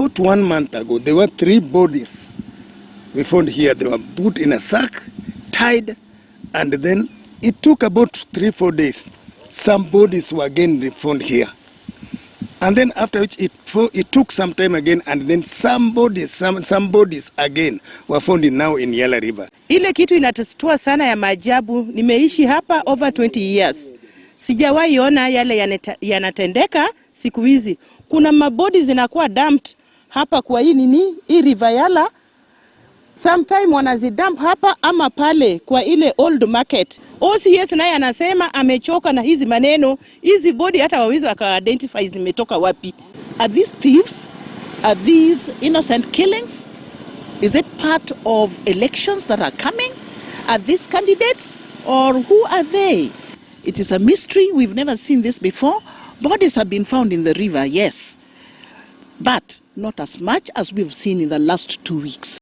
About 1 month ago, there were 3 bodies we found here. They were put in a sack, tied, and then it took about 3-4 days. Some bodies were again found here. And then after which it took some time again, and then some bodies again were found now in Yala River. Ile kitu inatustua sana ya maajabu, nimeishi hapa over 20 years. Sijawahi ona yale yanatendeka siku hizi. Kuna mabodi zinakuwa dumped hapa kwa hii river Yala. Sometime wanazidump hapa ama pale kwa ile old market. OCS naye anasema amechoka na hizi maneno. Hizi body hata wawezi waka-identify zimetoka wapi. Are these thieves? Are these innocent killings? Is it part of elections that are coming? Are these candidates? Or who are they? It is a mystery. We've never seen this before. Bodies have been found in the river, yes. But not as much as we've seen in the last 2 weeks.